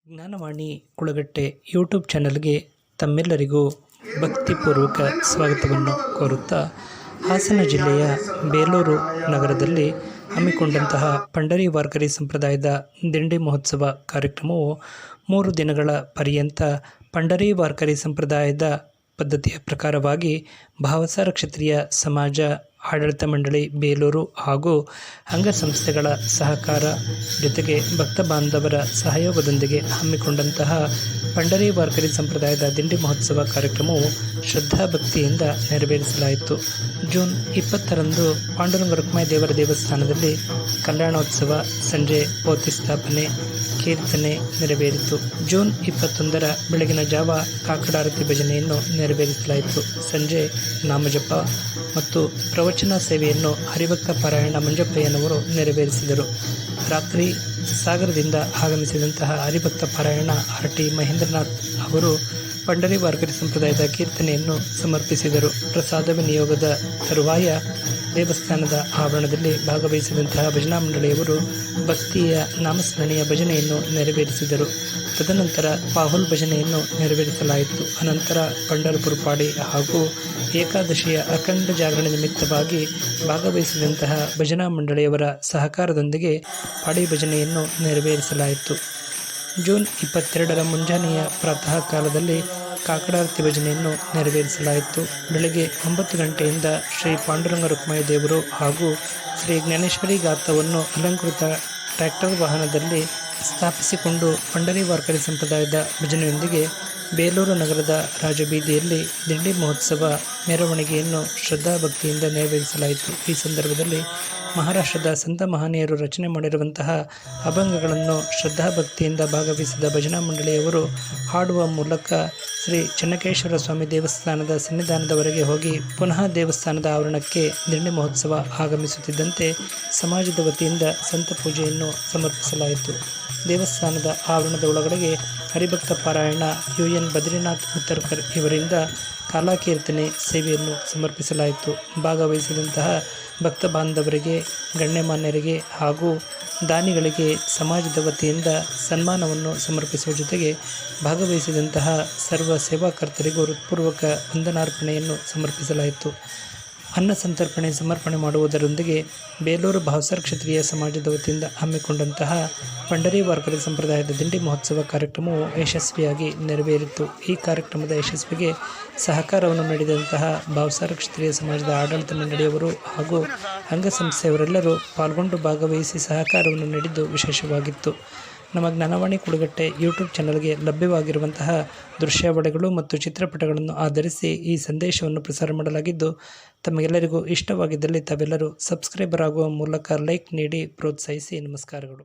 Gyan Vani Kulagatte YouTube ಚಾನಲ್ಗೆ ತಮ್ಮೆಲ್ಲರಿಗೂ ಭಕ್ತಿಪೂರ್ವಕ ಸ್ವಾಗತವನ್ನು ಕೋರುತ್ತಾ, ಹಾಸನ ಜಿಲ್ಲೆಯ ಬೇಲೂರು ನಗರದಲ್ಲಿ ಹಮ್ಮಿಕೊಂಡಂತಹ ಪಂಡರಿ ವಾರ್ಕರಿ ಸಂಪ್ರದಾಯದ ದಿಂಡಿ ಮಹೋತ್ಸವ ಕಾರ್ಯಕ್ರಮವು 3 ದಿನಗಳ ಪರ್ಯಂತ ಪಂಡರಿ ವಾರ್ಕರಿ ಸಂಪ್ರದಾಯದ ಪದ್ಧತಿಯ ಪ್ರಕಾರವಾಗಿ ಭಾವಸಾರ ಕ್ಷತ್ರಿಯ ಸಮಾಜ ಆಡಳಿತ ಮಂಡಳಿ ಬೇಲೂರು ಹಾಗೂ ಅಂಗಸಂಸ್ಥೆಗಳ ಸಹಕಾರ ಜೊತೆಗೆ ಭಕ್ತ ಬಾಂಧವರ ಸಹಯೋಗದೊಂದಿಗೆ ಹಮ್ಮಿಕೊಂಡಂತಹ ಪಂಡರಿ ವಾರ್ಕರಿ ಸಂಪ್ರದಾಯದ ದಿಂಡಿ ಮಹೋತ್ಸವ ಕಾರ್ಯಕ್ರಮವು ಶ್ರದ್ಧಾಭಕ್ತಿಯಿಂದ ನೆರವೇರಿಸಲಾಯಿತು. ಜೂನ್ 20ರಂದು ಪಾಂಡುರಂಗ ರುಕ್ಮಾಯಿ ದೇವರ ದೇವಸ್ಥಾನದಲ್ಲಿ ಕಲ್ಯಾಣೋತ್ಸವ, ಸಂಜೆ ಪೋತಿ ಸ್ಥಾಪನೆ, ಕೀರ್ತನೆ ನೆರವೇರಿತು. ಜೂನ್ 21ರ ಬೆಳಗಿನ ಜಾವ ಕಾಕಡಾರತಿ ಭಜನೆಯನ್ನು ನೆರವೇರಿಸಲಾಯಿತು. ಸಂಜೆ ನಾಮಜಪ ಮತ್ತು ಪ್ರವಚನ ಸೇವೆಯನ್ನು ಹರಿಭಕ್ತ ಪಾರಾಯಣ ಮಂಜಪ್ಪಯ್ಯನವರು ನೆರವೇರಿಸಿದರು. ರಾತ್ರಿ ಸಾಗರದಿಂದ ಆಗಮಿಸಿದಂತಹ ಹರಿಭಕ್ತ ಪಾರಾಯಣ ಆರ್.ಟಿ. ಮಹೇಂದ್ರನಾಥ್ ಅವರು ಪಂಡರಿ ವಾರ್ಕರಿ ಸಂಪ್ರದಾಯದ ಕೀರ್ತನೆಯನ್ನು ಸಮರ್ಪಿಸಿದರು. ಪ್ರಸಾದ ವಿನಿಯೋಗದ ತರುವಾಯ ದೇವಸ್ಥಾನದ ಆವರಣದಲ್ಲಿ ಭಾಗವಹಿಸಿದಂತಹ ಭಜನಾ ಮಂಡಳಿಯವರು ಭಕ್ತಿಯ ನಾಮಸ್ಮರಣೆಯ ಭಜನೆಯನ್ನು ನೆರವೇರಿಸಿದರು. ತದನಂತರ ಪಾಹುಲ್ ಭಜನೆಯನ್ನು ನೆರವೇರಿಸಲಾಯಿತು. ಅನಂತರ ಪಂಢರಪುರ ಪಾಡಿ ಹಾಗೂ ಏಕಾದಶಿಯ ಅಖಂಡ ಜಾಗರಣೆ ನಿಮಿತ್ತವಾಗಿ ಭಾಗವಹಿಸಿದಂತಹ ಭಜನಾ ಮಂಡಳಿಯವರ ಸಹಕಾರದೊಂದಿಗೆ ಪಾಡಿ ಭಜನೆಯನ್ನು ನೆರವೇರಿಸಲಾಯಿತು. ಜೂನ್ 22ರ ಮುಂಜಾನೆಯ ಪ್ರಾತಃ ಕಾಲದಲ್ಲಿ ಕಾಕಡಾರತಿ ಭಜನೆಯನ್ನು ನೆರವೇರಿಸಲಾಯಿತು. ಬೆಳಗ್ಗೆ 9 ಗಂಟೆಯಿಂದ ಶ್ರೀ ಪಾಂಡುರಂಗ ರುಕ್ಮಾಯಿ ದೇವರು ಹಾಗೂ ಶ್ರೀ ಜ್ಞಾನೇಶ್ವರಿ ಗಾತ್ರವನ್ನು ಅಲಂಕೃತ ಟ್ರ್ಯಾಕ್ಟರ್ ವಾಹನದಲ್ಲಿ ಸ್ಥಾಪಿಸಿಕೊಂಡು ಪಂಡರಿ ವಾರ್ಕರಿ ಸಂಪ್ರದಾಯದ ಭಜನೆಯೊಂದಿಗೆ ಬೇಲೂರು ನಗರದ ರಾಜಬೀದಿಯಲ್ಲಿ ದಿಂಡಿ ಮಹೋತ್ಸವ ಮೆರವಣಿಗೆಯನ್ನು ಶ್ರದ್ಧಾಭಕ್ತಿಯಿಂದ ನೆರವೇರಿಸಲಾಯಿತು. ಈ ಸಂದರ್ಭದಲ್ಲಿ ಮಹಾರಾಷ್ಟ್ರದ ಸಂತ ಮಹನೀಯರು ರಚನೆ ಮಾಡಿರುವಂತಹ ಅಭಂಗಗಳನ್ನು ಶ್ರದ್ಧಾಭಕ್ತಿಯಿಂದ ಭಾಗವಹಿಸಿದ ಭಜನಾ ಮಂಡಳಿಯವರು ಹಾಡುವ ಮೂಲಕ ಶ್ರೀ ಚೆನ್ನಕೇಶ್ವರ ಸ್ವಾಮಿ ದೇವಸ್ಥಾನದ ಸನ್ನಿಧಾನದವರೆಗೆ ಹೋಗಿ ಪುನಃ ದೇವಸ್ಥಾನದ ಆವರಣಕ್ಕೆ ದಿಂಡಿ ಮಹೋತ್ಸವ ಆಗಮಿಸುತ್ತಿದ್ದಂತೆ ಸಮಾಜದ ವತಿಯಿಂದ ಸಂತ ಪೂಜೆಯನ್ನು ಸಮರ್ಪಿಸಲಾಯಿತು. ದೇವಸ್ಥಾನದ ಆವರಣದ ಒಳಗಡೆಗೆ ಹರಿಭಕ್ತ ಪಾರಾಯಣ ಯು.ಎನ್. ಬದ್ರಿನಾಥ್ ಉತ್ತರ್ಕರ್ ಇವರಿಂದ ಕಾಲಾಕೀರ್ತನೆ ಸೇವೆಯನ್ನು ಸಮರ್ಪಿಸಲಾಯಿತು. ಭಾಗವಹಿಸಿದಂತಹ ಭಕ್ತ ಬಾಂಧವರಿಗೆ, ಗಣ್ಯಮಾನ್ಯರಿಗೆ ಹಾಗೂ ದಾನಿಗಳಿಗೆ ಸಮಾಜದ ವತಿಯಿಂದ ಸನ್ಮಾನವನ್ನು ಸಮರ್ಪಿಸುವ ಜೊತೆಗೆ ಭಾಗವಹಿಸಿದಂತಹ ಸರ್ವ ಸೇವಾಕರ್ತರಿಗೂ ಹೃತ್ಪೂರ್ವಕ ವಂದನಾರ್ಪಣೆಯನ್ನು ಸಮರ್ಪಿಸಲಾಯಿತು. ಅನ್ನ ಸಂತರ್ಪಣೆ ಸಮರ್ಪಣೆ ಮಾಡುವುದರೊಂದಿಗೆ ಬೇಲೂರು ಭಾವಸಾರ ಕ್ಷತ್ರಿಯ ಸಮಾಜದ ವತಿಯಿಂದ ಹಮ್ಮಿಕೊಂಡಂತಹ ಪಂಡರಿ ವಾರ್ಕರಿ ಸಂಪ್ರದಾಯದ ದಿಂಡಿ ಮಹೋತ್ಸವ ಕಾರ್ಯಕ್ರಮವು ಯಶಸ್ವಿಯಾಗಿ ನೆರವೇರಿತು. ಈ ಕಾರ್ಯಕ್ರಮದ ಯಶಸ್ವಿಗೆ ಸಹಕಾರವನ್ನು ನೀಡಿದಂತಹ ಭಾವಸಾರ ಕ್ಷತ್ರಿಯ ಸಮಾಜದ ಆಡಳಿತ ಮಂಡಳಿಯವರು ಹಾಗೂ ಅಂಗಸಂಸ್ಥೆಯವರೆಲ್ಲರೂ ಪಾಲ್ಗೊಂಡು ಭಾಗವಹಿಸಿ ಸಹಕಾರವನ್ನು ನೀಡಿದ್ದು ವಿಶೇಷವಾಗಿತ್ತು. ನಮ್ಮ ಜ್ಞಾನವಾಣಿ ಕುಳಗಟ್ಟೆ ಯೂಟ್ಯೂಬ್ ಚಾನಲ್ಗೆ ಲಭ್ಯವಾಗಿರುವಂತಹ ದೃಶ್ಯಾವಳಿಗಳು ಮತ್ತು ಚಿತ್ರಪಟಗಳನ್ನು ಆಧರಿಸಿ ಈ ಸಂದೇಶವನ್ನು ಪ್ರಸಾರ ಮಾಡಲಾಗಿದ್ದು, ತಮಗೆಲ್ಲರಿಗೂ ಇಷ್ಟವಾಗಿದ್ದಲ್ಲಿ ತಾವೆಲ್ಲರೂ ಸಬ್ಸ್ಕ್ರೈಬರ್ ಆಗುವ ಮೂಲಕ ಲೈಕ್ ನೀಡಿ ಪ್ರೋತ್ಸಾಹಿಸಿ. ನಮಸ್ಕಾರಗಳು.